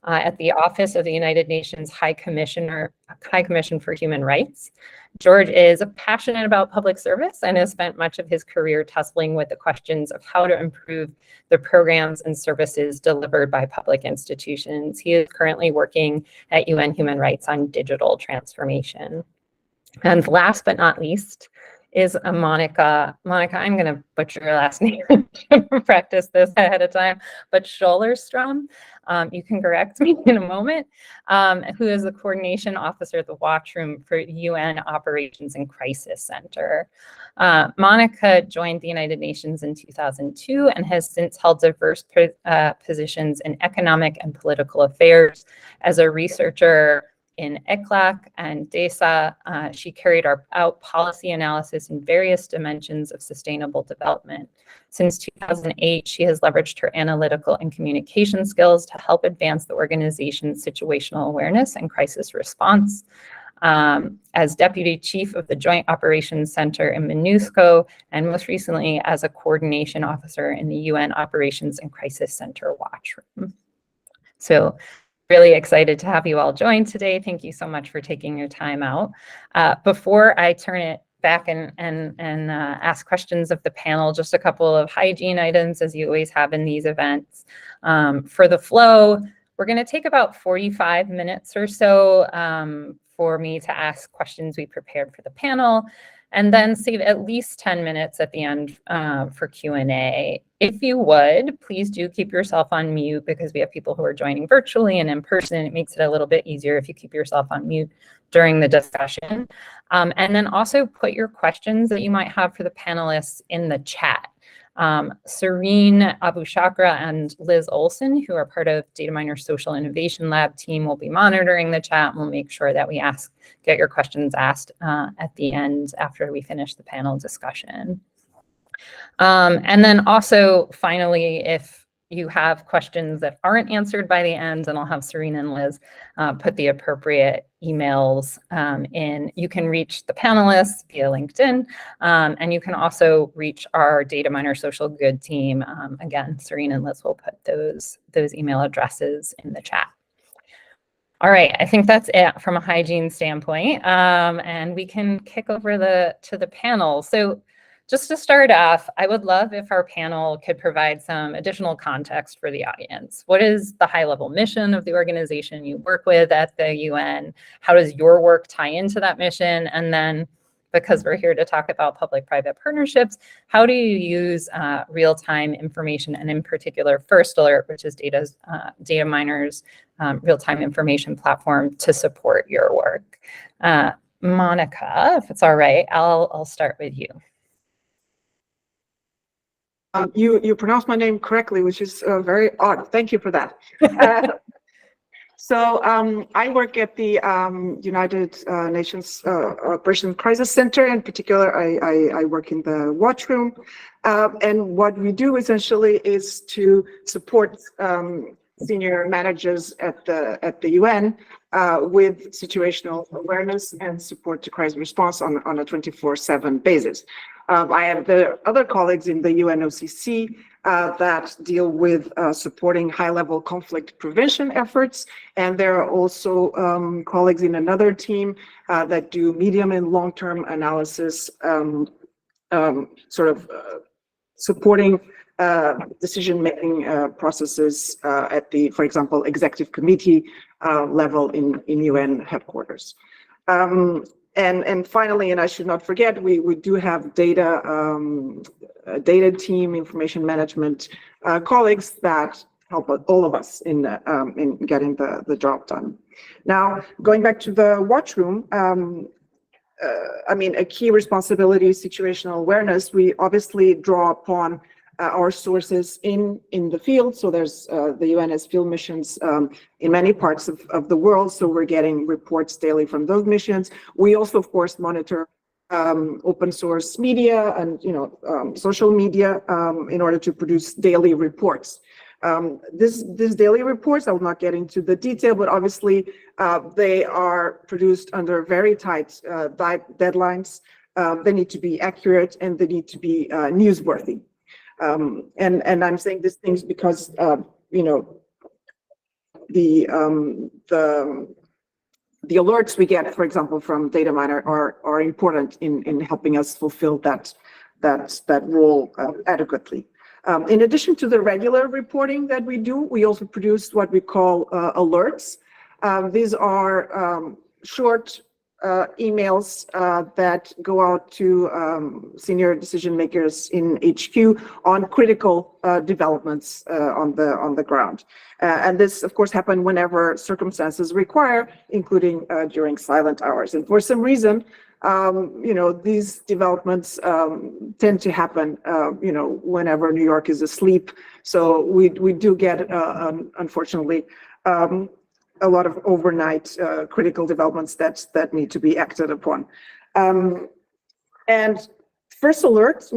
at the Office of the United Nations High Commission for Human Rights. George is passionate about public service and has spent much of his career tussling with the questions of how to improve the programs and services delivered by public institutions. He is currently working at UN Human Rights on digital transformation. And last but not least is Monica. Monica, I'm going to butcher your last name. Practice this ahead of time, but Schollerstrom, you can correct me in a moment, who is the coordination officer at the Watchroom for UN Operations and Crisis Center. Monica joined the United Nations in 2002 and has since held diverse positions in economic and political affairs. As a researcher in ECLAC and DESA, she carried out policy analysis in various dimensions of sustainable development. Since 2008, she has leveraged her analytical and communication skills to help advance the organization's situational awareness and crisis response. As Deputy Chief of the Joint Operations Center in MINUSCO, and most recently as a coordination officer in the UN Operations and Crisis Center Watchroom. So, really excited to have you all join today. Thank you so much for taking your time out. Before I turn it back and ask questions of the panel, just a couple of hygiene items, as you always have in these events. For the flow, we're going to take about 45 minutes or so for me to ask questions we prepared for the panel, and then save at least 10 minutes at the end for Q&A. If you would, please do keep yourself on mute, because we have people who are joining virtually and in person. It makes it a little bit easier if you keep yourself on mute during the discussion. And then also put your questions that you might have for the panelists in the chat. Serene Abushakra and Liz Olson, who are part of Dataminr Social Innovation Lab team, will be monitoring the chat, and we'll make sure that we get your questions asked at the end after we finish the panel discussion. And then also, finally, if you have questions that aren't answered by the end, and I'll have Serene and Liz put the appropriate emails in. You can reach the panelists via LinkedIn, and you can also reach our Dataminr Social Good team. Again, Serene and Liz will put those email addresses in the chat. All right, I think that's it from a hygiene standpoint, and we can kick over to the panel. So, just to start off, I would love if our panel could provide some additional context for the audience. What is the high-level mission of the organization you work with at the UN? How does your work tie into that mission? And then, because we're here to talk about public-private partnerships, how do you use real-time information, and in particular, First Alert, which is Dataminr's real-time information platform, to support your work? Monica, if it's all right, I'll start with you. You pronounced my name correctly, which is very odd. Thank you for that. So I work at the United Nations Operations Crisis Center. In particular, I work in the Watchroom. And what we do essentially is to support senior managers at the UN with situational awareness and support to crisis response on a 24/7 basis. I have the other colleagues in the UNOCC that deal with supporting high-level conflict prevention efforts, and there are also colleagues in another team that do medium and long-term analysis, supporting decision-making processes at the, for example, executive committee level in UN headquarters. And finally, and I should not forget, we do have data team, information management colleagues that help all of us in getting the job done. Now, going back to the Watchroom, I mean, a key responsibility is situational awareness. We obviously draw upon our sources in the field. So there's the UN has field missions in many parts of the world. So we're getting reports daily from those missions. We also, of course, monitor open source media and social media in order to produce daily reports. These daily reports, I will not get into the detail, but obviously they are produced under very tight deadlines. They need to be accurate and they need to be newsworthy. And I'm saying these things because the alerts we get, for example, from Dataminr are important in helping us fulfill that role adequately. In addition to the regular reporting that we do, we also produce what we call alerts. These are short emails that go out to senior decision makers in HQ on critical developments on the ground. And this, of course, happen whenever circumstances require, including during silent hours. And for some reason, these developments tend to happen, whenever New York is asleep. So we do get, unfortunately, a lot of overnight critical developments that need to be acted upon. And first alerts,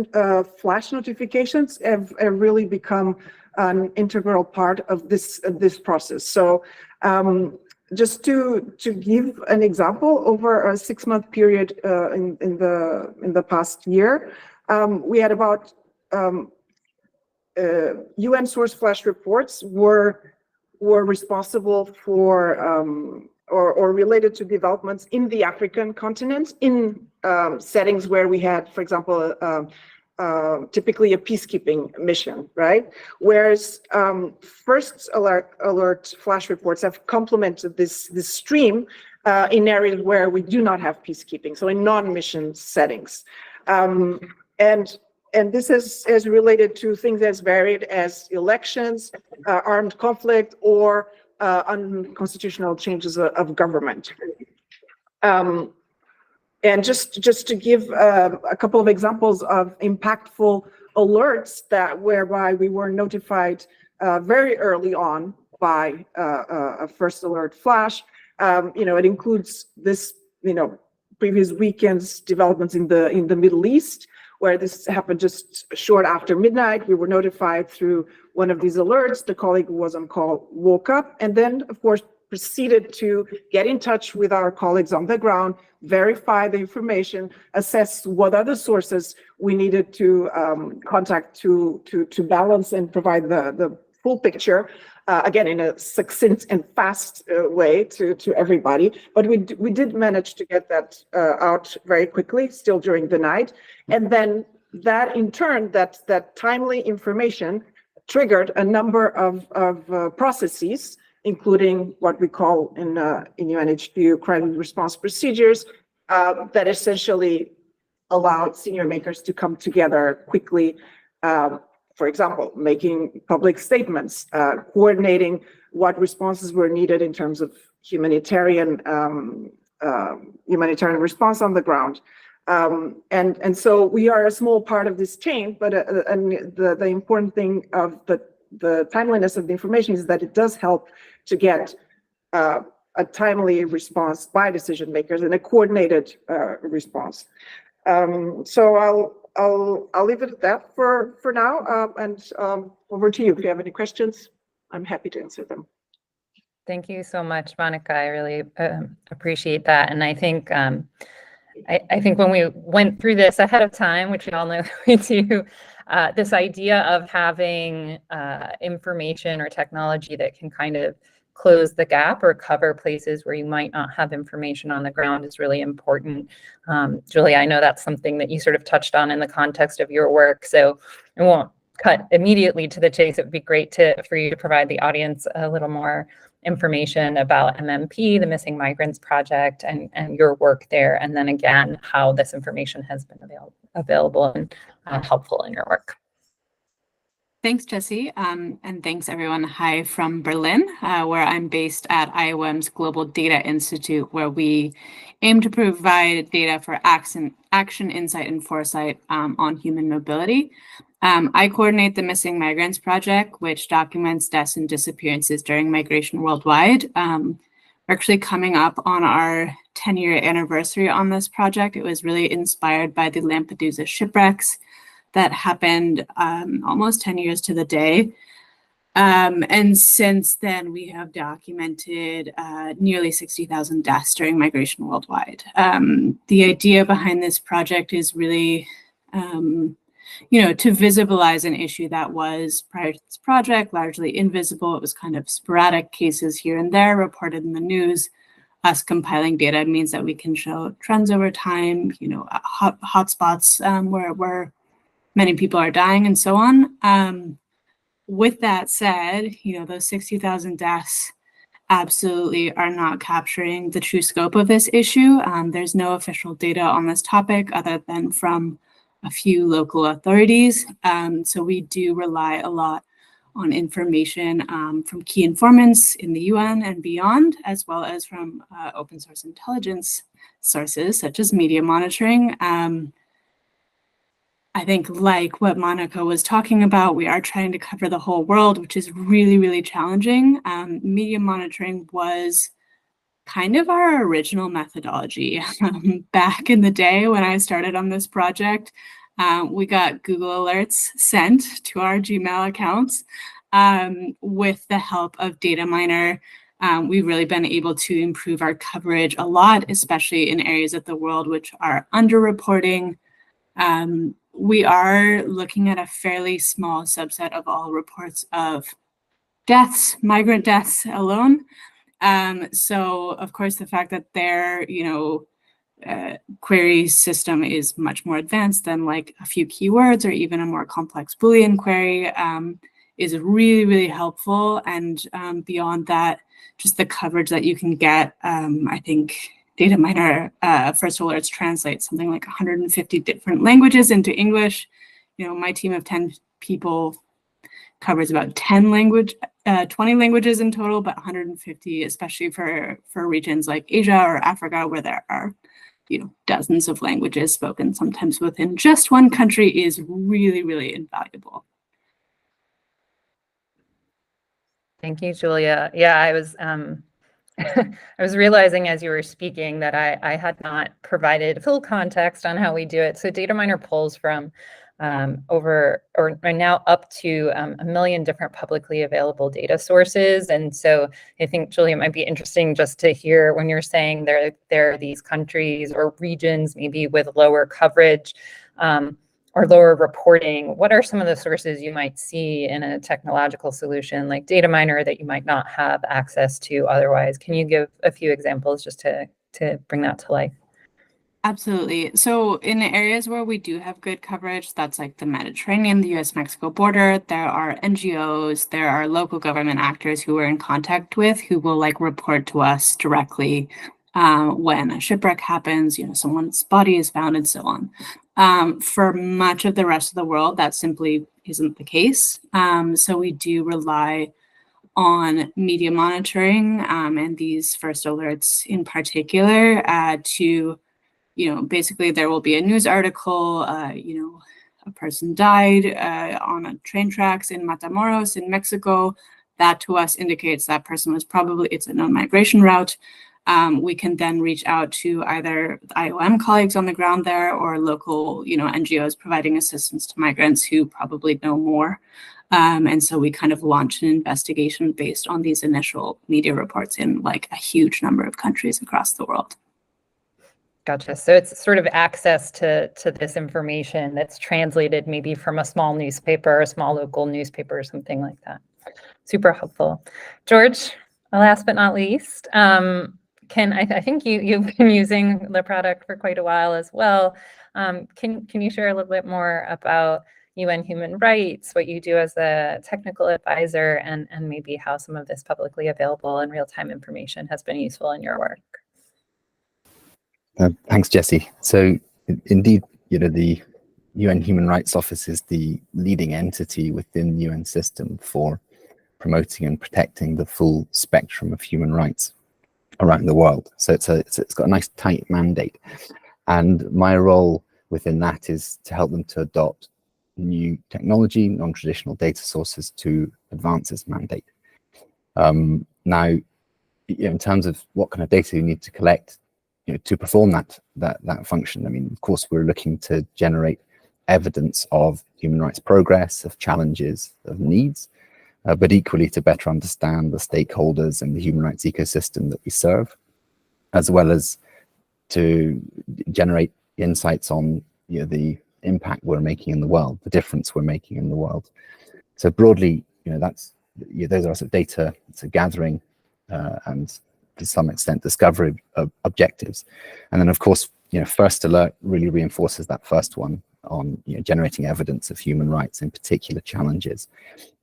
flash notifications have really become an integral part of this process. So just to give an example, over a 6-month period in the past year, we had about UN source flash reports were responsible for or related to developments in the African continent in settings where we had, for example, typically a peacekeeping mission, right? Whereas first alert flash reports have complemented this stream in areas where we do not have peacekeeping, so in non-mission settings. And this is related to things as varied as elections, armed conflict, or unconstitutional changes of government. And just to give a couple of examples of impactful alerts whereby we were notified very early on by a first alert flash. It includes this, previous weekend's developments in the Middle East, where this happened just short after midnight. We were notified through one of these alerts. The colleague who was on call woke up and then, of course, proceeded to get in touch with our colleagues on the ground, verify the information, assess what other sources we needed to contact to balance and provide the full picture. Again, in a succinct and fast way to everybody, but we did manage to get that out very quickly, still during the night, and then that in turn, that timely information triggered a number of processes, including what we call in UNHQ crisis response procedures, that essentially allowed senior makers to come together quickly. For example, making public statements, coordinating what responses were needed in terms of humanitarian response on the ground. And so we are a small part of this chain, but the important thing of the timeliness of the information is that it does help to get a timely response by decision makers and a coordinated response. So I'll leave it at that for now, and over to you. If you have any questions, I'm happy to answer them. Thank you so much, Monica. I really appreciate that. And I think I think when we went through this ahead of time, which we all know we do, this idea of having information or technology that can kind of close the gap or cover places where you might not have information on the ground is really important. Julie, I know that's something that you sort of touched on in the context of your work, so I won't cut immediately to the chase. It would be great for you to provide the audience a little more information about MMP, the Missing Migrants Project, and your work there, and then again, how this information has been available and helpful in your work. Thanks, Jessie, and thanks everyone. Hi from Berlin, where I'm based at IOM's Global Data Institute, where we aim to provide data for action, insight, and foresight on human mobility. I coordinate the Missing Migrants Project, which documents deaths and disappearances during migration worldwide. We're actually coming up on our 10-year anniversary on this project. It was really inspired by the Lampedusa shipwrecks that happened almost 10 years to the day. And since then, we have documented nearly 60,000 deaths during migration worldwide. The idea behind this project is really to visibilize an issue that was, prior to this project, largely invisible. It was kind of sporadic cases here and there reported in the news. Us compiling data means that we can show trends over time, hotspots where many people are dying and so on. With that said, those 60,000 deaths absolutely are not capturing the true scope of this issue. There's no official data on this topic other than from a few local authorities. So we do rely a lot on information from key informants in the UN and beyond, as well as from open source intelligence sources such as media monitoring. I think, like what Monica was talking about, we are trying to cover the whole world, which is really, really challenging. Media monitoring was kind of our original methodology. Back in the day when I started on this project, we got Google alerts sent to our Gmail accounts. With the help of Dataminr, we've really been able to improve our coverage a lot, especially in areas of the world which are underreporting. We are looking at a fairly small subset of all reports of deaths, migrant deaths alone. So of course, the fact that their, query system is much more advanced than like a few keywords or even a more complex Boolean query is really, really helpful. And beyond that, just the coverage that you can get, I think Dataminr first alerts translate something like 150 different languages into English. My team of 10 people covers about 20 languages in total, but 150, especially for regions like Asia or Africa, where there are dozens of languages spoken sometimes within just one country, is really, really invaluable. Thank you, Julia. Yeah, I was I was realizing as you were speaking that I had not provided full context on how we do it. So Dataminr pulls from now up to 1 million different publicly available data sources. And so I think, Julia, it might be interesting just to hear when you're saying there are these countries or regions maybe with lower coverage or lower reporting, what are some of the sources you might see in a technological solution like Dataminr that you might not have access to otherwise? Can you give a few examples just to bring that to life? Absolutely. So in areas where we do have good coverage, that's like the Mediterranean, the US-Mexico border, there are NGOs, there are local government actors who we're in contact with who will report to us directly when a shipwreck happens, someone's body is found and so on. For much of the rest of the world, that simply isn't the case. So we do rely on media monitoring and these first alerts in particular to basically there will be a news article, a person died on train tracks in Matamoros in Mexico. That to us indicates that person was probably, it's a known migration route. We can then reach out to either IOM colleagues on the ground there or local, NGOs providing assistance to migrants who probably know more. And so we kind of launch an investigation based on these initial media reports in a huge number of countries across the world. Gotcha. So it's sort of access to this information that's translated maybe from a small newspaper, a small local newspaper or something like that. Super helpful. George, last but not least, I think you've been using the product for quite a while as well. Can you share a little bit more about UN human rights, what you do as a technical advisor, and maybe how some of this publicly available and real-time information has been useful in your work? Thanks, Jessie. So indeed, the UN Human Rights Office is the leading entity within the UN system for promoting and protecting the full spectrum of human rights around the world. So it's got a nice tight mandate. And my role within that is to help them to adopt new technology, non-traditional data sources to advance this mandate. Now, in terms of what kind of data you need to collect, to perform that function, of course, we're looking to generate evidence of human rights progress, of challenges, of needs, but equally to better understand the stakeholders and the human rights ecosystem that we serve, as well as to generate insights on the impact we're making in the world, the difference we're making in the world. So broadly, those are sort of data gathering and to some extent discovery objectives. And then of course, First Alert really reinforces that first one on generating evidence of human rights, in particular challenges.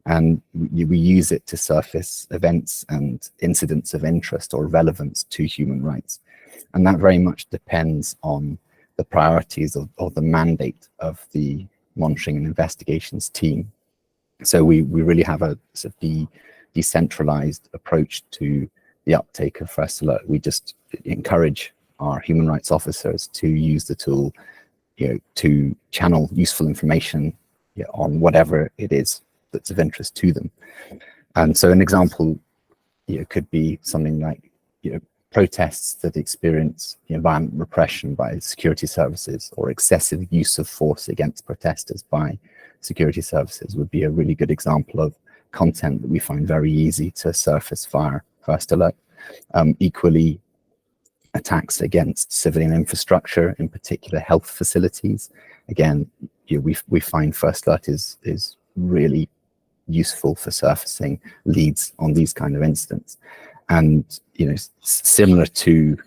And we use it to surface events and incidents of interest or relevance to human rights. And that very much depends on the priorities or the mandate of the monitoring and investigations team. So we really have a sort of decentralized approach to the uptake of First Alert. We just encourage our human rights officers to use the tool, to channel useful information on whatever it is that's of interest to them. And so an example could be something like protests that experience violent repression by security services or excessive use of force against protesters by security services would be a really good example of content that we find very easy to surface via First Alert. Equally, attacks against civilian infrastructure, in particular health facilities. Again, we find First Alert is really useful for surfacing leads on these kind of incidents. And similar to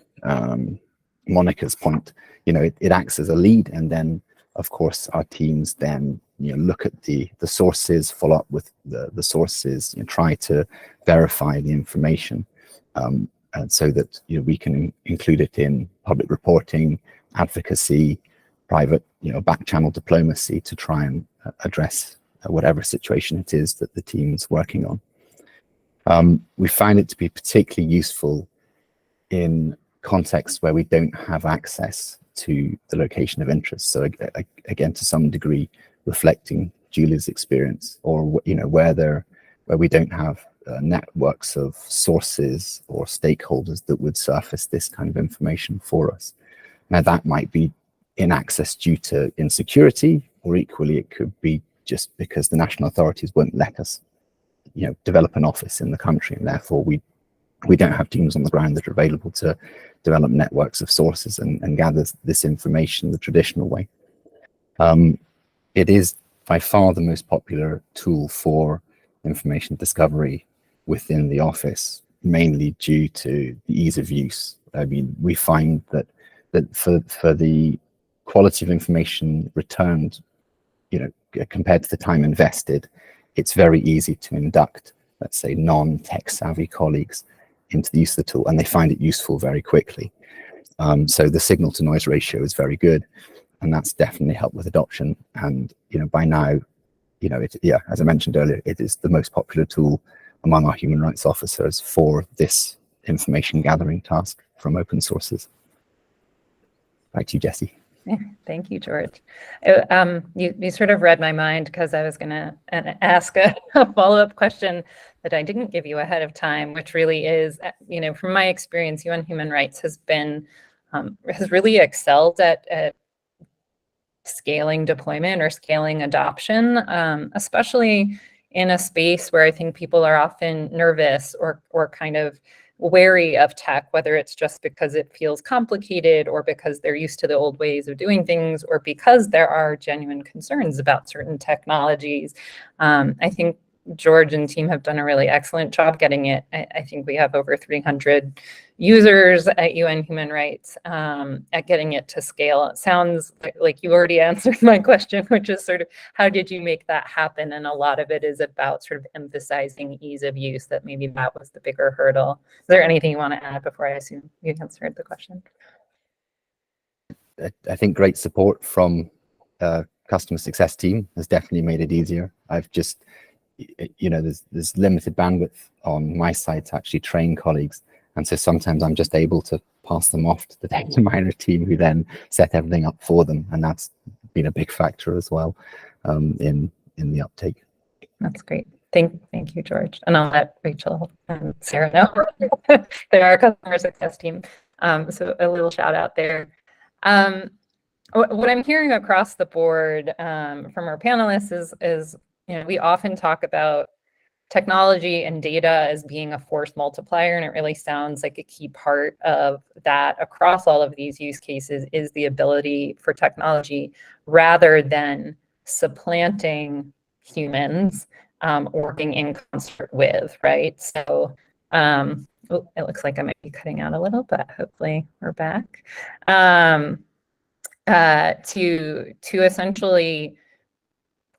Monica's point, it acts as a lead, and then of course our teams then look at the sources, follow up with the sources, try to verify the information, and so that we can include it in public reporting, advocacy, private back channel diplomacy to try and address whatever situation it is that the team is working on. We find it to be particularly useful in contexts where we don't have access to the location of interest. So again, to some degree, reflecting Julie's experience, or where we don't have networks of sources or stakeholders that would surface this kind of information for us. Now that might be in access due to insecurity, or equally it could be just because the national authorities won't let us develop an office in the country, and therefore we don't have teams on the ground that are available to develop networks of sources and gather this information the traditional way. It is by far the most popular tool for information discovery within the office, mainly due to the ease of use. I mean, we find that for the quality of information returned, compared to the time invested, it's very easy to induct, let's say, non-tech savvy colleagues into the use of the tool, and they find it useful very quickly. So the signal to noise ratio is very good, and that's definitely helped with adoption. And by now, as I mentioned earlier, it is the most popular tool among our human rights officers for this information gathering task from open sources. Back to you, Jessie. Thank you, George. You sort of read my mind, because I was going to ask a follow-up question that I didn't give you ahead of time, which really is, from my experience, UN Human Rights has really excelled at scaling deployment or scaling adoption, especially in a space where I think people are often nervous or kind of wary of tech, whether it's just because it feels complicated, or because they're used to the old ways of doing things, or because there are genuine concerns about certain technologies. I think George and team have done a really excellent job getting it. I think we have over 300 users at UN Human Rights at getting it to scale. It sounds like you already answered my question, which is sort of how did you make that happen? And a lot of it is about sort of emphasizing ease of use, that maybe that was the bigger hurdle. Is there anything you want to add before I assume you answered the question? I think great support from customer success team has definitely made it easier. I've just, there's limited bandwidth on my side to actually train colleagues. And so sometimes I'm just able to pass them off to the Dataminr team, who then set everything up for them. And that's been a big factor as well in the uptake. That's great. Thank you, George. And I'll let Rachel and Sarah know. They're our customer success team. So a little shout out there. What I'm hearing across the board from our panelists is we often talk about technology and data as being a force multiplier, and it really sounds like a key part of that across all of these use cases is the ability for technology, rather than supplanting humans, working in concert with, right? So oh, it looks like I might be cutting out a little, but hopefully we're back. To essentially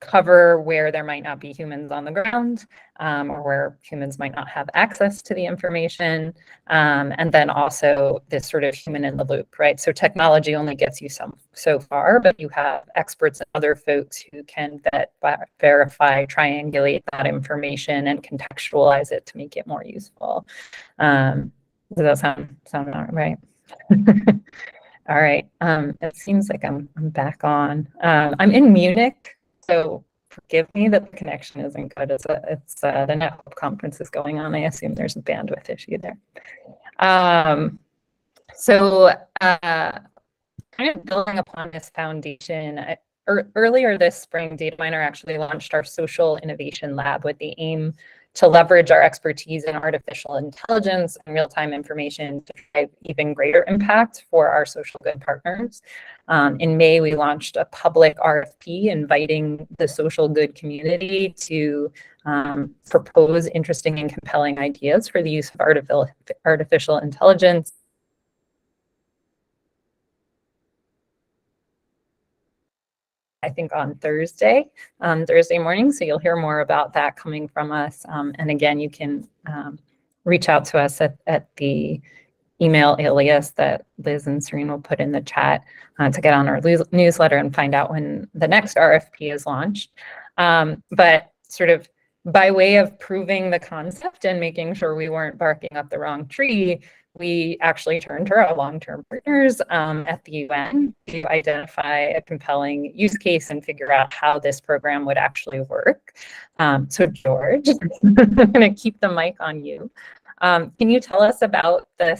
cover where there might not be humans on the ground, or where humans might not have access to the information, and then also this sort of human in the loop, right? So technology only gets you so far, but you have experts and other folks who can vet, verify, triangulate that information and contextualize it to make it more useful. Does that sound about right? All right. It seems like I'm back on. I'm in Munich, so forgive me that the connection isn't good. It's the NetHub conference is going on. I assume there's a bandwidth issue there. Kind of building upon this foundation, earlier this spring, Dataminr actually launched our social innovation lab with the aim to leverage our expertise in artificial intelligence and real-time information to drive even greater impact for our social good partners. In May, we launched a public RFP inviting the social good community to propose interesting and compelling ideas for the use of artificial intelligence. I think on Thursday morning. So you'll hear more about that coming from us. And again, you can reach out to us at the email alias that Liz and Serene will put in the chat to get on our newsletter and find out when the next RFP is launched. But sort of by way of proving the concept and making sure we weren't barking up the wrong tree, we actually turned to our long-term partners at the UN to identify a compelling use case and figure out how this program would actually work. So George, I'm going to keep the mic on you. Can you tell us about the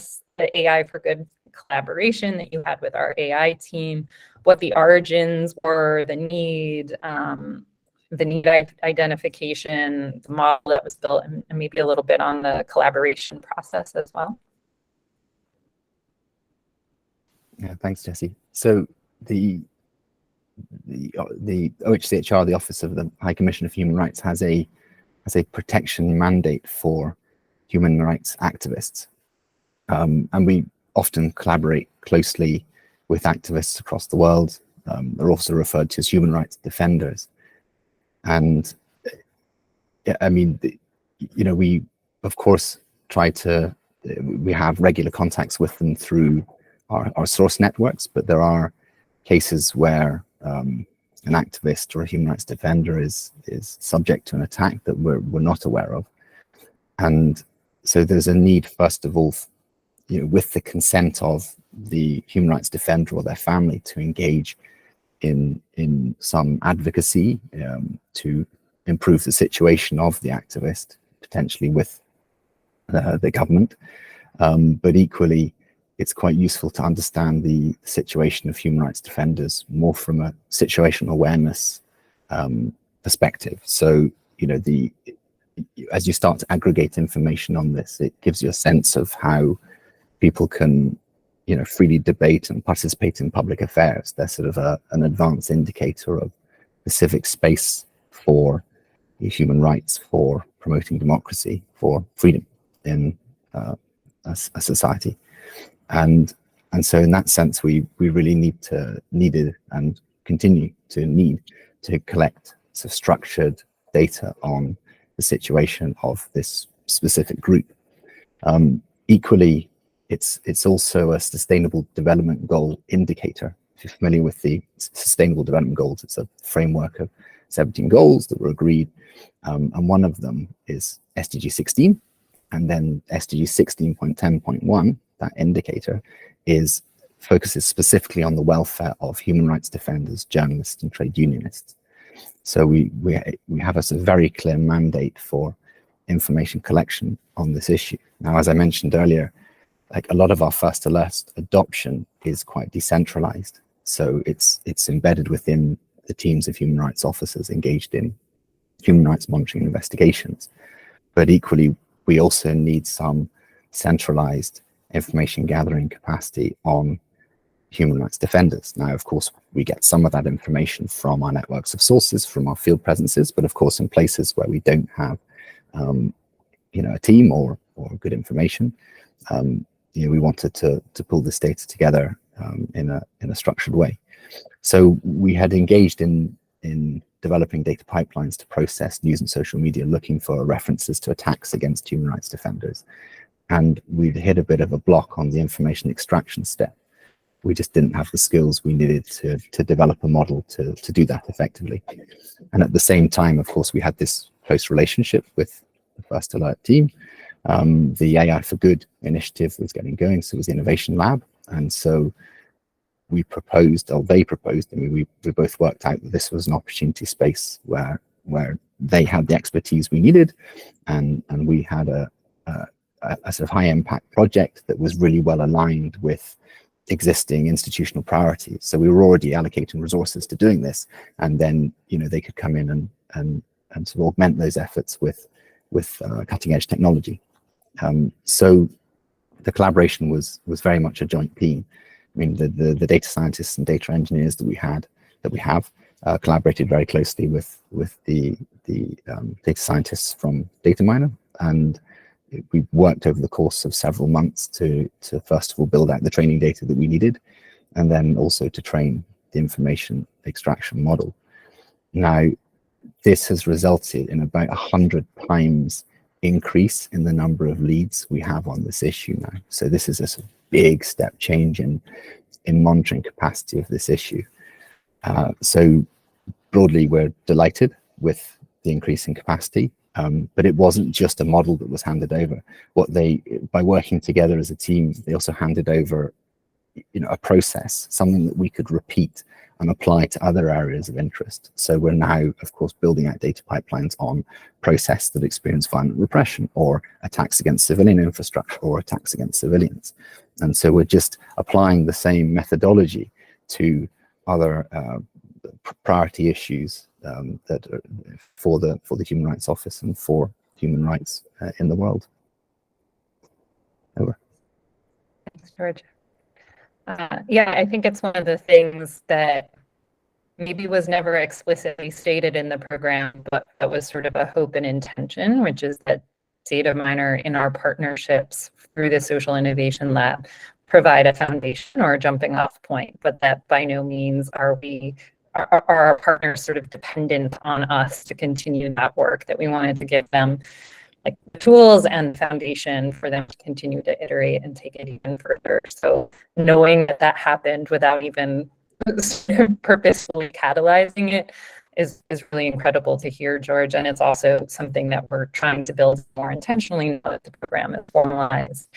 AI for Good collaboration that you had with our AI team, what the origins were, the need identification, the model that was built, and maybe a little bit on the collaboration process as well? Yeah, thanks, Jesse. So the OHCHR, the Office of the High Commissioner for Human Rights, has a protection mandate for human rights activists, and we often collaborate closely with activists across the world. They're also referred to as human rights defenders, and I mean, we of course we have regular contacts with them through our source networks, but there are cases where an activist or a human rights defender is subject to an attack that we're not aware of. And so there's a need, first of all, with the consent of the human rights defender or their family, to engage in some advocacy to improve the situation of the activist, potentially with the government. But equally, it's quite useful to understand the situation of human rights defenders more from a situational awareness perspective. So, as you start to aggregate information on this, it gives you a sense of how people can, freely debate and participate in public affairs. They're sort of an advanced indicator of the civic space for human rights, for promoting democracy, for freedom in a society. And so in that sense, we really needed and continue to need to collect sort of structured data on the situation of this specific group. Equally, it's also a sustainable development goal indicator. If you're familiar with the sustainable development goals, it's a framework of 17 goals that were agreed. And one of them is SDG 16, and then SDG 16.10.1, that indicator, focuses specifically on the welfare of human rights defenders, journalists, and trade unionists. So we have a very clear mandate for information collection on this issue. Now, as I mentioned earlier, like a lot of our first alert adoption is quite decentralized. So it's embedded within the teams of human rights officers engaged in human rights monitoring investigations. But equally, we also need some centralized information gathering capacity on human rights defenders. Now, of course, we get some of that information from our networks of sources, from our field presences, but of course, in places where we don't have, a team or good information, we wanted to pull this data together in a structured way. So we had engaged in developing data pipelines to process news and social media, looking for references to attacks against human rights defenders. And we'd hit a bit of a block on the information extraction step. We just didn't have the skills we needed to develop a model to do that effectively. And at the same time, of course, we had this close relationship with the First Alert team. The AI for Good initiative was getting going, so it was the Innovation Lab. And so we proposed, or they proposed, we both worked out that this was an opportunity space where they had the expertise we needed, and we had a sort of high impact project that was really well aligned with existing institutional priorities. So we were already allocating resources to doing this, and then they could come in and sort of augment those efforts with cutting edge technology. So the collaboration was very much a joint team. I mean, the data scientists and data engineers that we have collaborated very closely with the data scientists from Dataminr, and we worked over the course of several months to first of all build out the training data that we needed, and then also to train the information extraction model. Now, this has resulted in about 100 times increase in the number of leads we have on this issue now. So this is a sort of big step change in monitoring capacity of this issue. So broadly, we're delighted with the increase in capacity, but it wasn't just a model that was handed over. By working together as a team, they also handed over a process, something that we could repeat and apply to other areas of interest. So we're now, of course, building out data pipelines on protests that experience violent repression, or attacks against civilian infrastructure, or attacks against civilians. And so we're just applying the same methodology to other priority issues that are for the Human Rights Office and for human rights in the world. Over. Thanks, George. Yeah, I think it's one of the things that maybe was never explicitly stated in the program, but that was sort of a hope and intention, which is that Dataminr in our partnerships through the Social Innovation Lab provide a foundation or a jumping off point, but that by no means are our partners sort of dependent on us to continue that work, that we wanted to give them like the tools and foundation for them to continue to iterate and take it even further. So knowing that happened without even purposefully catalyzing it is really incredible to hear, George. And it's also something that we're trying to build more intentionally now that the program is formalized.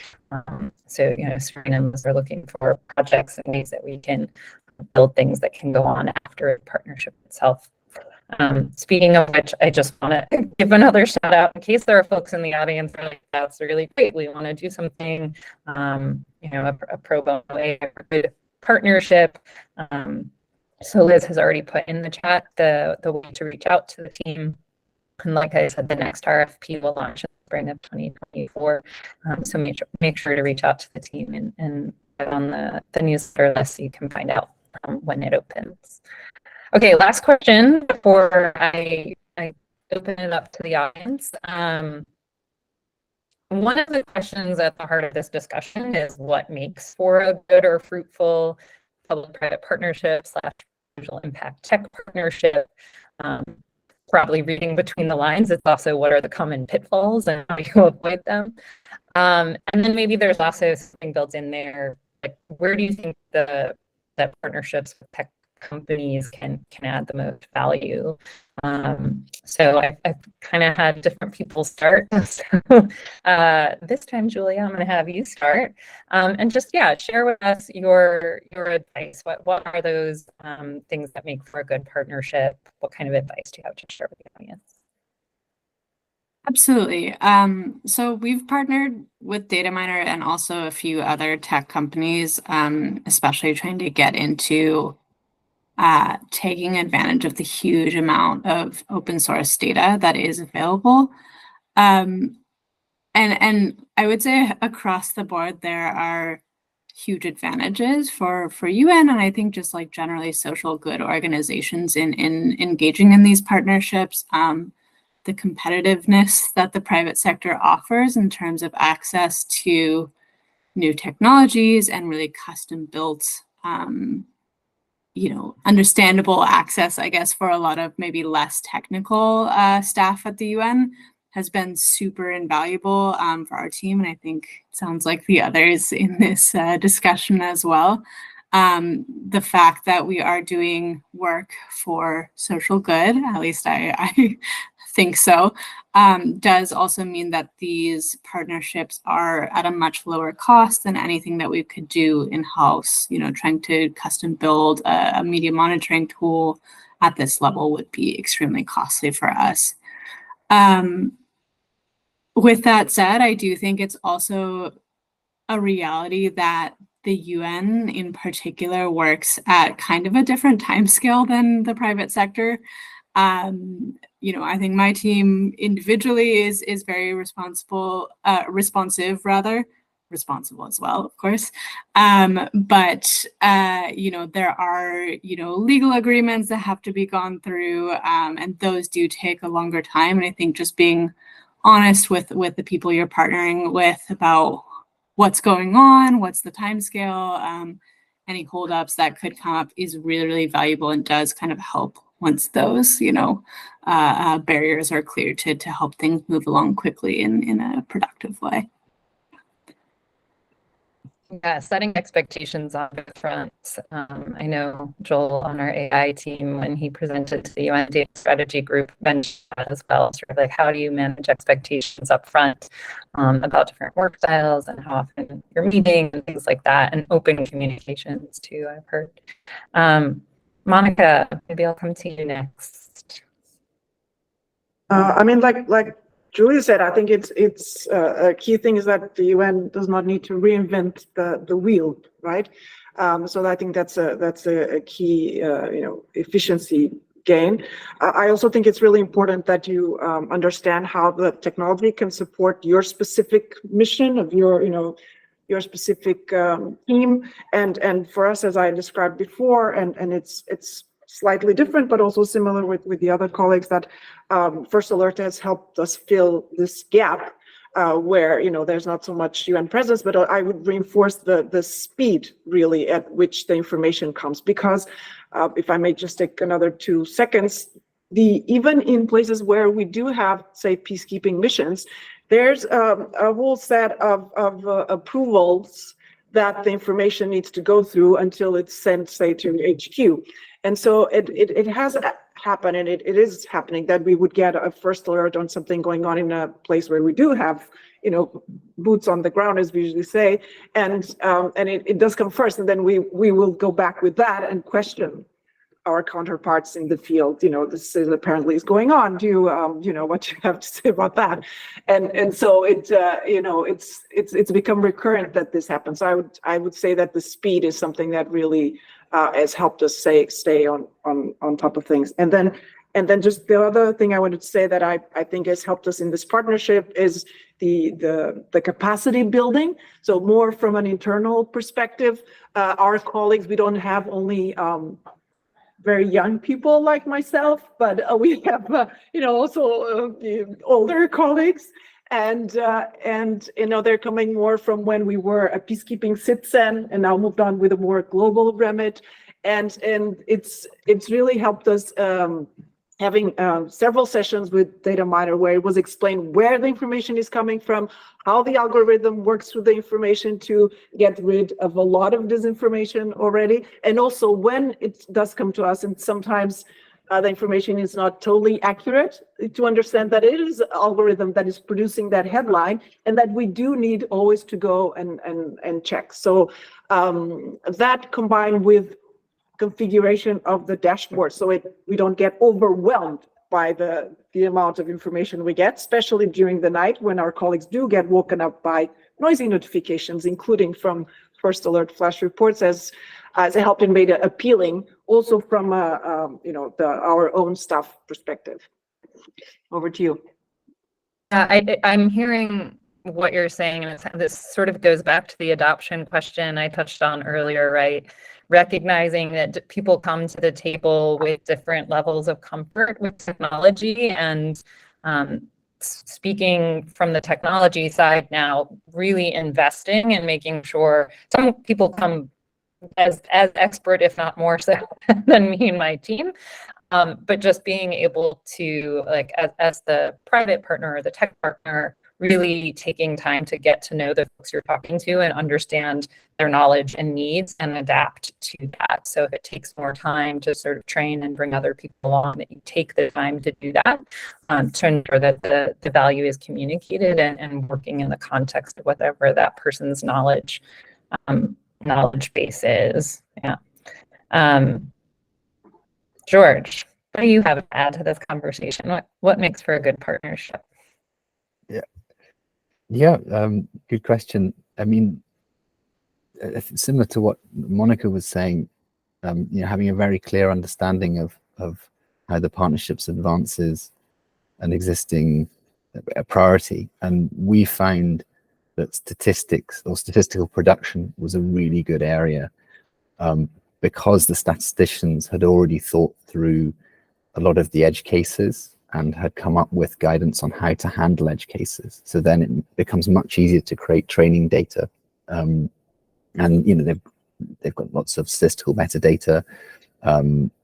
So, Serena and Liz are looking for projects and ways that we can build things that can go on after the partnership itself. Speaking of which, I just want to give another shout out in case there are folks in the audience who are like, that's really great. We want to do something, a pro bono way, a good partnership. So Liz has already put in the chat the way to reach out to the team. And like I said, the next RFP will launch in the spring of 2024. So make sure to reach out to the team and get on the newsletter list so you can find out when it opens. Okay, last question before I open it up to the audience. One of the questions at the heart of this discussion is what makes for a good or fruitful public-private partnership / social impact tech partnership. Probably reading between the lines, it's also what are the common pitfalls and how do you avoid them? And then maybe there's also something built in there, like where do you think that partnerships with tech companies can add the most value? So I've kind of had different people start. So this time, Julia, I'm going to have you start and just share with us your advice. What are those things that make for a good partnership? What kind of advice do you have to share with the audience? Absolutely. So we've partnered with Dataminr and also a few other tech companies, especially trying to get into taking advantage of the huge amount of open source data that is available. And I would say across the board, there are huge advantages for UN, and I think just like generally social good organizations in engaging in these partnerships. The competitiveness that the private sector offers in terms of access to new technologies and really custom built, understandable access, I guess, for a lot of maybe less technical staff at the UN has been super invaluable for our team. And I think it sounds like the others in this discussion as well. The fact that we are doing work for social good, at least I think so, does also mean that these partnerships are at a much lower cost than anything that we could do in-house. Trying to custom build a media monitoring tool at this level would be extremely costly for us. With that said, I do think it's also a reality that the UN in particular works at kind of a different time scale than the private sector. I think my team individually is very responsive as well, of course. But there are, legal agreements that have to be gone through, and those do take a longer time. And I think just being honest with the people you're partnering with about what's going on, what's the time scale, any holdups that could come up is really, really valuable and does kind of help once those, barriers are cleared to help things move along quickly in a productive way. Yeah, setting expectations on both fronts. I know Joel on our AI team, when he presented to the UN Data Strategy Group, mentioned that as well. Sort of like, how do you manage expectations up front about different work styles and how often you're meeting and things like that, and open communications too, I've heard. Monica, maybe I'll come to you next. Like Julia said, I think it's a key thing is that the UN does not need to reinvent the wheel, right? So I think that's a key efficiency gain. I also think it's really important that you understand how the technology can support your specific mission of your specific team, and for us, as I described before, and it's slightly different, but also similar with the other colleagues, that First Alert has helped us fill this gap where there's not so much UN presence, but I would reinforce the speed really at which the information comes, because if I may just take another 2 seconds, even in places where we do have, say, peacekeeping missions, there's a whole set of approvals that the information needs to go through until it's sent, say, to HQ. And so it has happened, and it is happening, that we would get a first alert on something going on in a place where we do have, boots on the ground, as we usually say, and it does come first, and then we will go back with that and question our counterparts in the field. This is apparently is going on. Do you, what you have to say about that? And so it's become recurrent that this happens. I would say that the speed is something that really has helped us stay on top of things. And then just the other thing I wanted to say that I think has helped us in this partnership is the capacity building. So more from an internal perspective, our colleagues, we don't have only very young people like myself, but we have also older colleagues, and they're coming more from when we were a peacekeeping citizen and now moved on with a more global remit, and it's really helped us having several sessions with Dataminr where it was explained where the information is coming from, how the algorithm works through the information to get rid of a lot of disinformation already, and also when it does come to us, and sometimes the information is not totally accurate, to understand that it is an algorithm that is producing that headline, and that we do need always to go and check. So that combined with configuration of the dashboard, so we don't get overwhelmed by the amount of information we get, especially during the night when our colleagues do get woken up by noisy notifications, including from First Alert flash reports, as it helped and made it appealing also from our own staff perspective. Over to you. I'm hearing what you're saying, and this sort of goes back to the adoption question I touched on earlier, right? Recognizing that people come to the table with different levels of comfort with technology, and speaking from the technology side now, really investing and making sure some people come as expert, if not more so than me and my team. But just being able to, like, as the private partner or the tech partner, really taking time to get to know the folks you're talking to and understand their knowledge and needs and adapt to that. So if it takes more time to sort of train and bring other people along, that you take the time to do that, to ensure that the value is communicated and working in the context of whatever that person's knowledge base is. Yeah. George, what do you have to add to this conversation? What makes for a good partnership? Yeah, good question. I mean, similar to what Monica was saying, having a very clear understanding of how the partnerships advances an existing priority. And we found that statistics or statistical production was a really good area, because the statisticians had already thought through a lot of the edge cases and had come up with guidance on how to handle edge cases. So then it becomes much easier to create training data. And they've got lots of statistical metadata.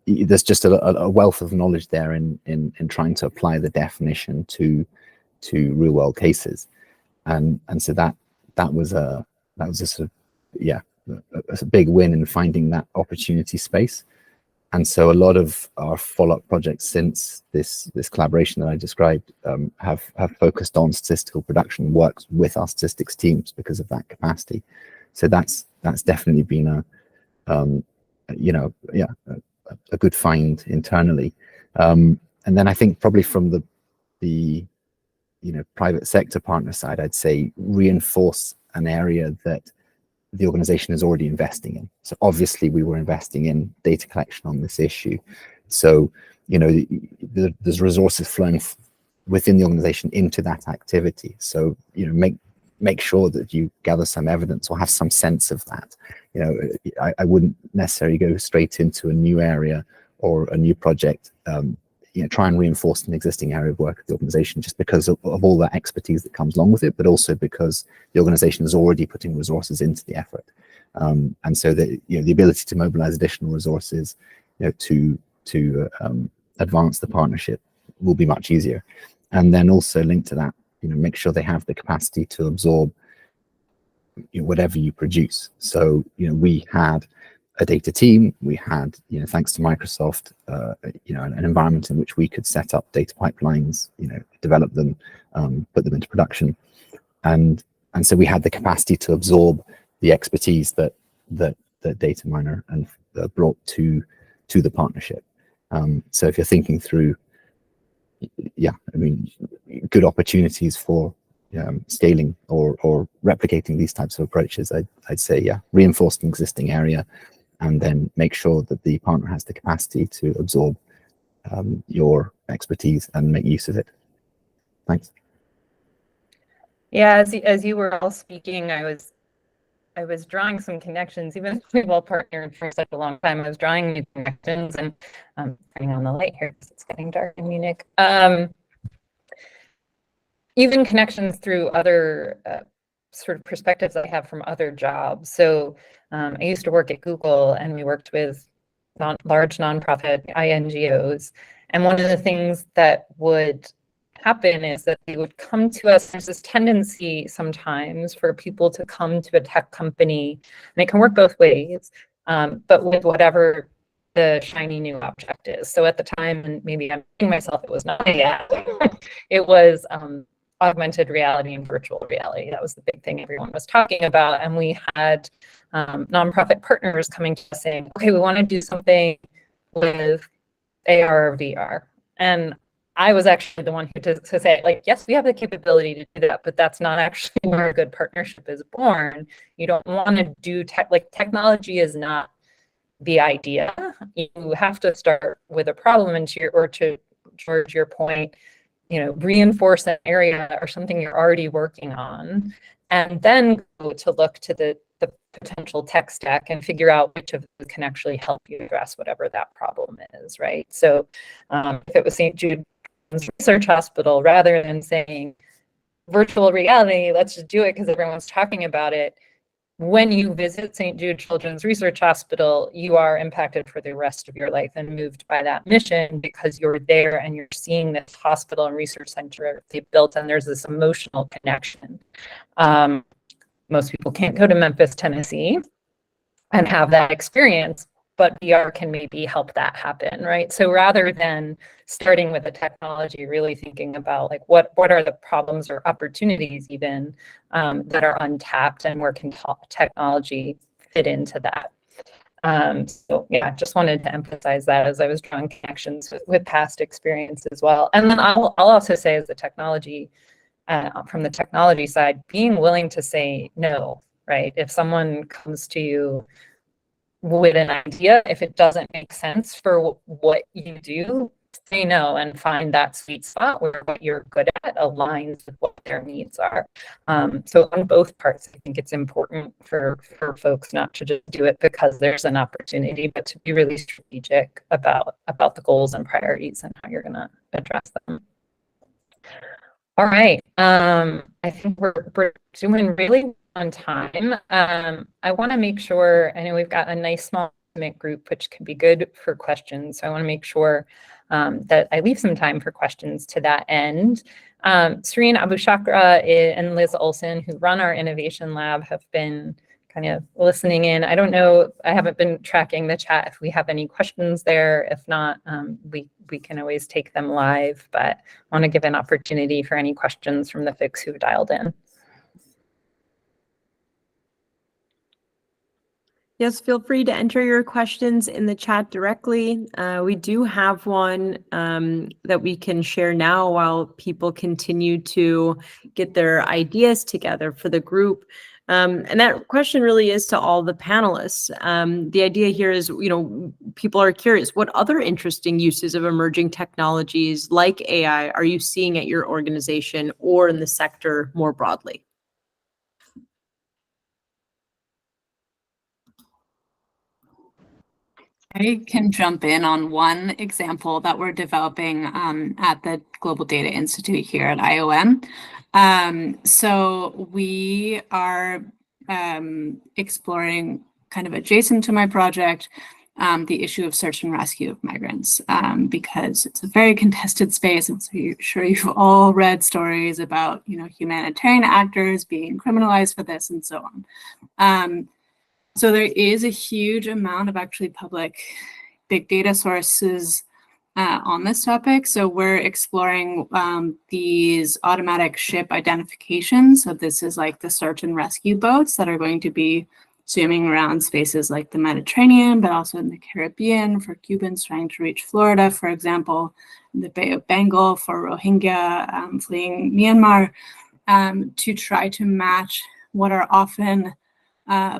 There's just a wealth of knowledge there in trying to apply the definition to real world cases. And so that was a sort of, a big win in finding that opportunity space. And so a lot of our follow-up projects since this collaboration that I described have focused on statistical production, works with our statistics teams because of that capacity. So that's definitely been a good find internally. And then I think probably from the private sector partner side, I'd say reinforce an area that the organization is already investing in. So obviously we were investing in data collection on this issue. So, there's resources flowing within the organization into that activity. So, make sure that you gather some evidence or have some sense of that. I wouldn't necessarily go straight into a new area or a new project. Try and reinforce an existing area of work of the organization just because of all that expertise that comes along with it, but also because the organization is already putting resources into the effort. And so that, the ability to mobilize additional resources, to advance the partnership will be much easier. And then also linked to that, make sure they have the capacity to absorb whatever you produce. So, we had a data team, we had, thanks to Microsoft, an environment in which we could set up data pipelines, develop them, put them into production. And so we had the capacity to absorb the expertise that Dataminr and brought to the partnership. So if you're thinking through, good opportunities for scaling or replicating these types of approaches, I'd say, reinforce an existing area, and then make sure that the partner has the capacity to absorb your expertise and make use of it. Thanks. Yeah, as you were all speaking, I was drawing some connections. Even though we've all partnered for such a long time, I was drawing new connections, and turning on the light here because it's getting dark in Munich. Even connections through other sort of perspectives I have from other jobs. So I used to work at Google, and we worked with large nonprofit INGOs. And one of the things that would happen is that they would come to us. There's this tendency sometimes for people to come to a tech company, and it can work both ways, but with whatever the shiny new object is. So at the time, and maybe I'm kidding myself, it was not yet. It was augmented reality and virtual reality. That was the big thing everyone was talking about. And we had nonprofit partners coming to us saying, okay, we want to do something with AR or VR. And I was actually the one who to say, like, yes, we have the capability to do that, but that's not actually where a good partnership is born. You don't want to do technology is not the idea. You have to start with a problem, and to George, your point, reinforce an area or something you're already working on, and then go to look to the potential tech stack and figure out which of them can actually help you address whatever that problem is, right? So if it was St. Jude's Research Hospital, rather than saying virtual reality, let's just do it because everyone's talking about it, when you visit St. Jude Children's Research Hospital, you are impacted for the rest of your life and moved by that mission because you're there and you're seeing this hospital and research center they built, and there's this emotional connection. Most people can't go to Memphis, Tennessee and have that experience, but VR can maybe help that happen, right? So rather than starting with the technology, really thinking about like what are the problems or opportunities even that are untapped, and where can technology fit into that? So yeah, just wanted to emphasize that as I was drawing connections with past experience as well. And then I'll also say, as the technology, from the technology side, being willing to say no, right? If someone comes to you with an idea, if it doesn't make sense for what you do, say no and find that sweet spot where what you're good at aligns with what their needs are. So on both parts, I think it's important for folks not to just do it because there's an opportunity, but to be really strategic about the goals and priorities and how you're going to address them. All right. I think we're doing really on time. I want to make sure, I know we've got a nice small group, which can be good for questions. So I want to make sure that I leave some time for questions to that end. Serene Abushakra and Liz Olson, who run our innovation lab, have been kind of listening in. I don't know, I haven't been tracking the chat if we have any questions there. If not, we can always take them live, but I want to give an opportunity for any questions from the folks who've dialed in. Yes, feel free to enter your questions in the chat directly. We do have one that we can share now while people continue to get their ideas together for the group. And that question really is to all the panelists. The idea here is, people are curious, what other interesting uses of emerging technologies like AI are you seeing at your organization or in the sector more broadly? I can jump in on one example that we're developing at the Global Data Institute here at IOM. So we are exploring, kind of adjacent to my project, the issue of search and rescue of migrants, because it's a very contested space. And so I'm sure you've all read stories about, humanitarian actors being criminalized for this and so on. So there is a huge amount of actually public big data sources on this topic. So we're exploring these automatic ship identifications. So this is like the search and rescue boats that are going to be swimming around spaces like the Mediterranean, but also in the Caribbean for Cubans trying to reach Florida, for example, in the Bay of Bengal for Rohingya fleeing Myanmar, to try to match what are often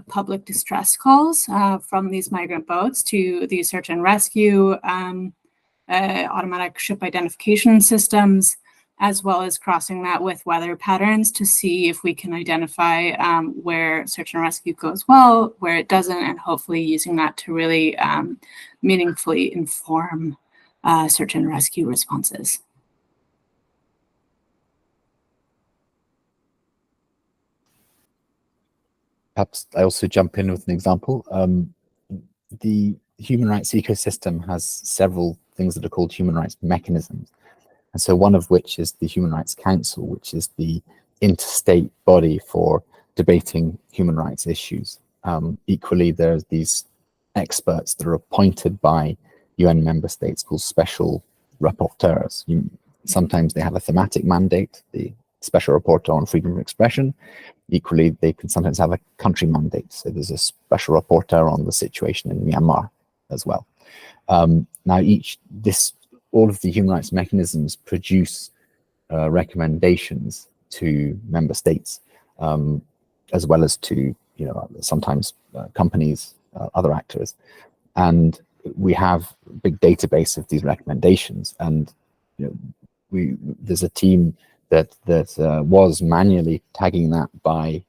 public distress calls from these migrant boats to these search and rescue automatic ship identification systems, as well as crossing that with weather patterns to see if we can identify where search and rescue goes well, where it doesn't, and hopefully using that to really meaningfully inform search and rescue responses. Perhaps I also jump in with an example. The human rights ecosystem has several things that are called human rights mechanisms. And so one of which is the Human Rights Council, which is the interstate body for debating human rights issues. Equally, there's these experts that are appointed by UN member states called special rapporteurs. Sometimes they have a thematic mandate, the special rapporteur on freedom of expression. Equally, they can sometimes have a country mandate. So there's a special rapporteur on the situation in Myanmar as well. Now, all of the human rights mechanisms produce recommendations to member states, as well as to, sometimes companies, other actors. And we have a big database of these recommendations. And there's a team that was manually tagging that by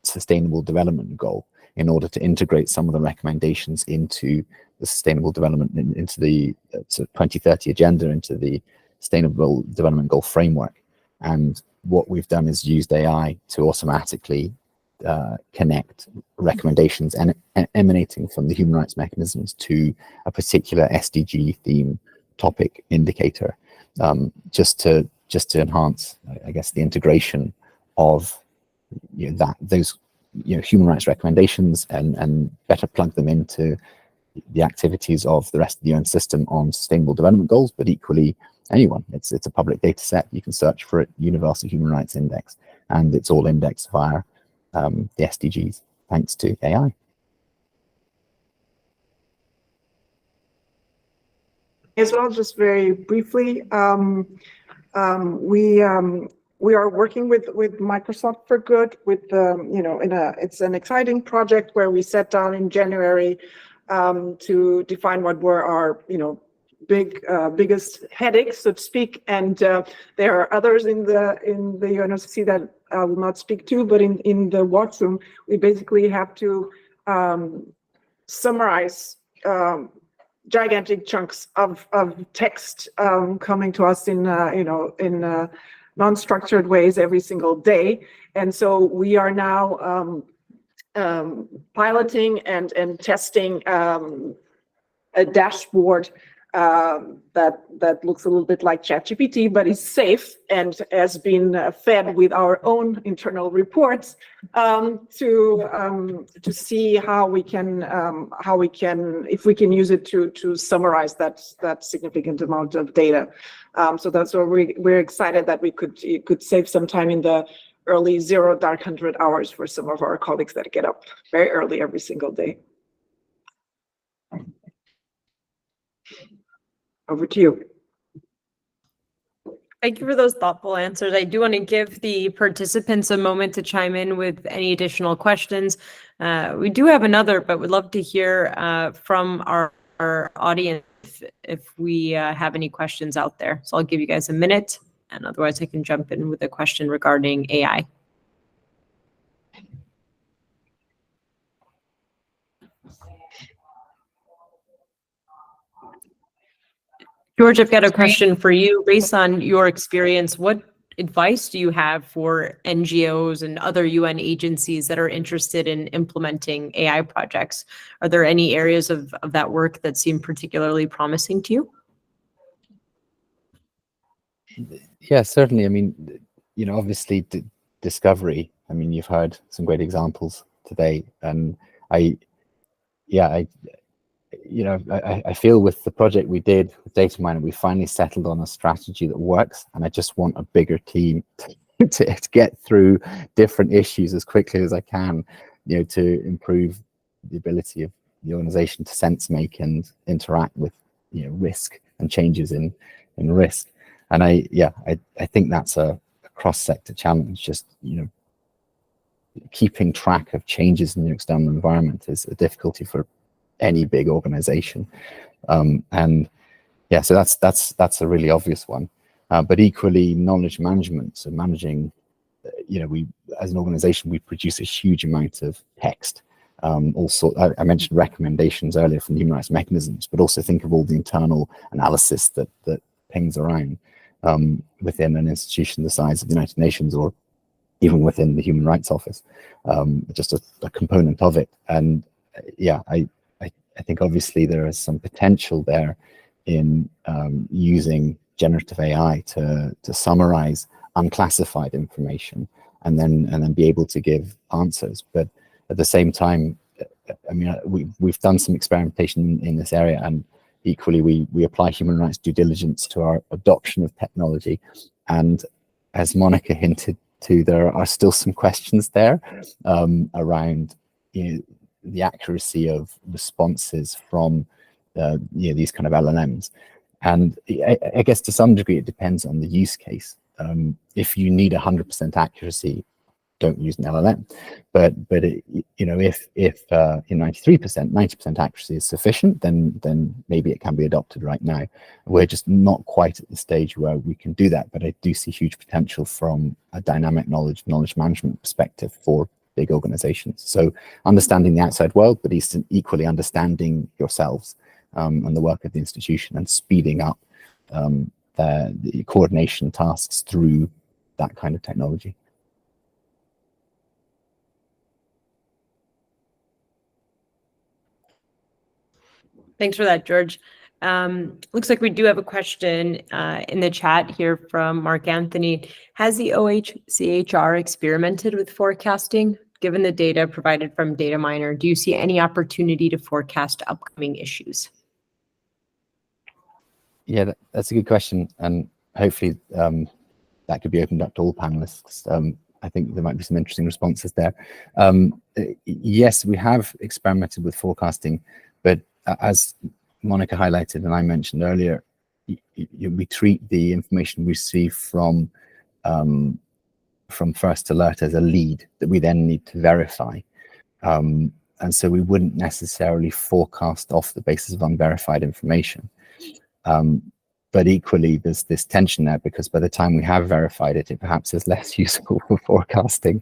sustainable development goal in order to integrate some of the recommendations into the sustainable development, into the 2030 agenda, into the sustainable development goal framework. And what we've done is used AI to automatically connect recommendations emanating from the human rights mechanisms to a particular SDG theme topic indicator, just to enhance, I guess, the integration of those human rights recommendations and better plug them into the activities of the rest of the UN system on sustainable development goals. But equally, anyone, it's a public data set. You can search for it, Universal Human Rights Index, and it's all indexed via the SDGs thanks to AI. As well, just very briefly, we are working with Microsoft for Good. It's an exciting project where we sat down in January to define what were our biggest headaches, so to speak. And there are others in the UNOCC that I will not speak to, but in the watch room, we basically have to summarize gigantic chunks of text coming to us in non-structured ways every single day. And so we are now piloting and testing a dashboard that looks a little bit like ChatGPT, but is safe and has been fed with our own internal reports to see how we can if we can use it to summarize that significant amount of data. So that's where we're excited that it could save some time in the early 0 dark 100 hours for some of our colleagues that get up very early every single day. Over to you. Thank you for those thoughtful answers. I do want to give the participants a moment to chime in with any additional questions. We do have another, but we'd love to hear from our audience if we have any questions out there. So I'll give you guys a minute, and otherwise I can jump in with a question regarding AI. George, I've got a question for you. Based on your experience, what advice do you have for NGOs and other UN agencies that are interested in implementing AI projects? Are there any areas of that work that seem particularly promising to you? Yeah, certainly. I mean, obviously discovery. I mean, you've heard some great examples today, and I feel with the project we did with Dataminr, we finally settled on a strategy that works, and I just want a bigger team to get through different issues as quickly as I can, to improve the ability of the organization to sense, make, and interact with, risk and changes in risk. And I think that's a cross-sector challenge. Just, keeping track of changes in the external environment is a difficulty for any big organization, and so that's a really obvious one. But equally, knowledge management, so managing, we as an organization, we produce a huge amount of text. Also, I mentioned recommendations earlier from the human rights mechanisms, but also think of all the internal analysis that pings around within an institution the size of the United Nations, or even within the Human Rights Office, just a component of it. And I think obviously there is some potential there in using generative AI to summarize unclassified information and then be able to give answers. But at the same time, I mean, we've done some experimentation in this area, and equally we apply human rights due diligence to our adoption of technology. And as Monica hinted to, there are still some questions there around the accuracy of responses from these kind of LLMs. And I guess to some degree it depends on the use case. If you need 100% accuracy, don't use an LLM. But you know, if in 90% accuracy is sufficient, then maybe it can be adopted right now. We're just not quite at the stage where we can do that, but I do see huge potential from a dynamic knowledge management perspective for big organizations. So understanding the outside world, but equally understanding yourselves and the work of the institution, and speeding up the coordination tasks through that kind of technology. Thanks for that, George. Looks like we do have a question in the chat here from Mark Anthony. Has the OHCHR experimented with forecasting? Given the data provided from Dataminr, do you see any opportunity to forecast upcoming issues? Yeah, that's a good question, and hopefully that could be opened up to all panelists. I think there might be some interesting responses there. Yes, we have experimented with forecasting, but as Monica highlighted and I mentioned earlier, we treat the information we receive from First Alert as a lead that we then need to verify. And so we wouldn't necessarily forecast off the basis of unverified information. But equally, there's this tension there, because by the time we have verified it, it perhaps is less useful for forecasting.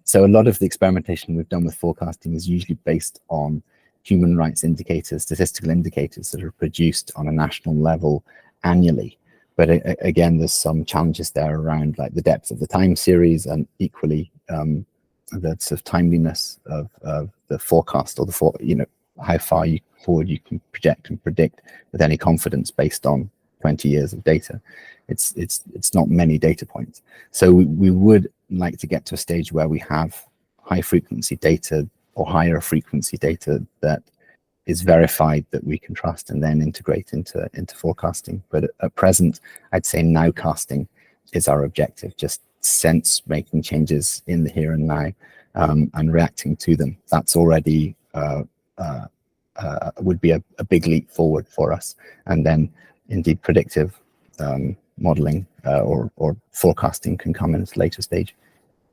So a lot of the experimentation we've done with forecasting is usually based on human rights indicators, statistical indicators that are produced on a national level annually. But again, there's some challenges there around like the depth of the time series, and equally the sort of timeliness of the forecast, or how far forward you can project and predict with any confidence based on 20 years of data. It's not many data points. So we would like to get to a stage where we have high frequency data or higher frequency data that is verified, that we can trust, and then integrate into forecasting. But at present, I'd say nowcasting is our objective, just sense making changes in the here and now, and reacting to them. That's already would be a big leap forward for us. And then indeed predictive modeling or forecasting can come in at a later stage.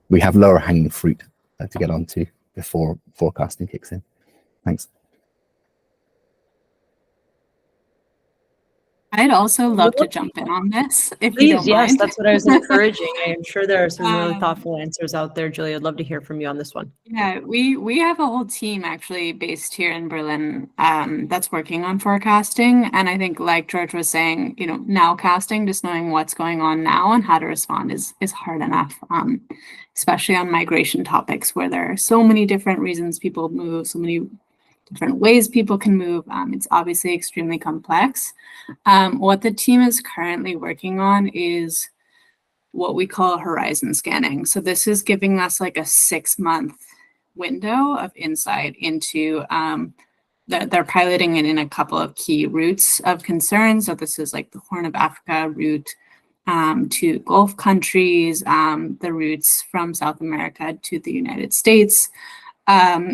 We have lower hanging fruit to get onto before forecasting kicks in. Thanks. I'd also love to jump in on this, if you don't Please, yes, mind. that's what I was encouraging. I am sure there are some really thoughtful answers out there, Julie. I'd love to hear from you on this one. Yeah, we have a whole team actually based here in Berlin that's working on forecasting. And I think, like George was saying, nowcasting, just knowing what's going on now and how to respond is hard enough, especially on migration topics where there are so many different reasons people move, so many different ways people can move. It's obviously extremely complex. What the team is currently working on is what we call horizon scanning. So this is giving us like a 6-month window of insight into they're piloting it in a couple of key routes of concern. So this is like the Horn of Africa route to Gulf countries, the routes from South America to the United States,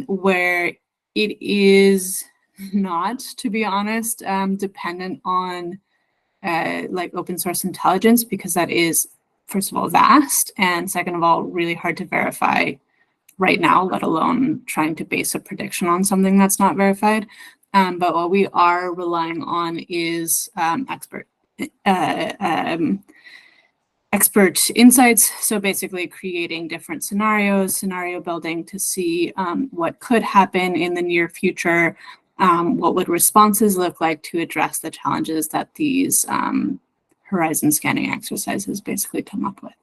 where it is not, to be honest, dependent on like open source intelligence, because that is, first of all, vast, and second of all, really hard to verify right now, let alone trying to base a prediction on something that's not verified. But what we are relying on is expert insights. So basically creating different scenarios, scenario building to see what could happen in the near future, what would responses look like to address the challenges that these horizon scanning exercises basically come up with.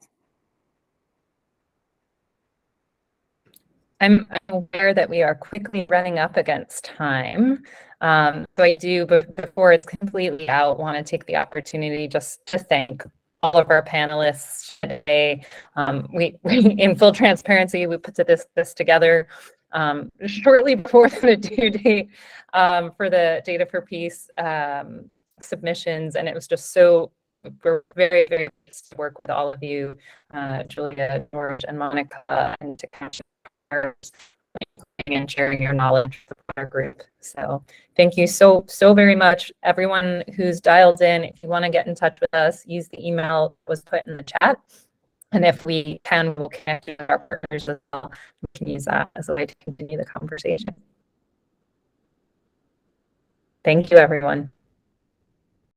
I'm aware that we are quickly running up against time. So I do, but before it's completely out, want to take the opportunity just to thank all of our panelists today. We in full transparency, we put this together shortly before the due date for the Data for Peace submissions, and it was just we're very, very pleased to work with all of you, Julia, George, and Monica, and to catch and sharing your knowledge with our group. So thank you so very much, everyone who's dialed in. If you want to get in touch with us, use the email that was put in the chat. And if we can, we'll connect with our partners as well. We can use that as a way to continue the conversation. Thank you, everyone.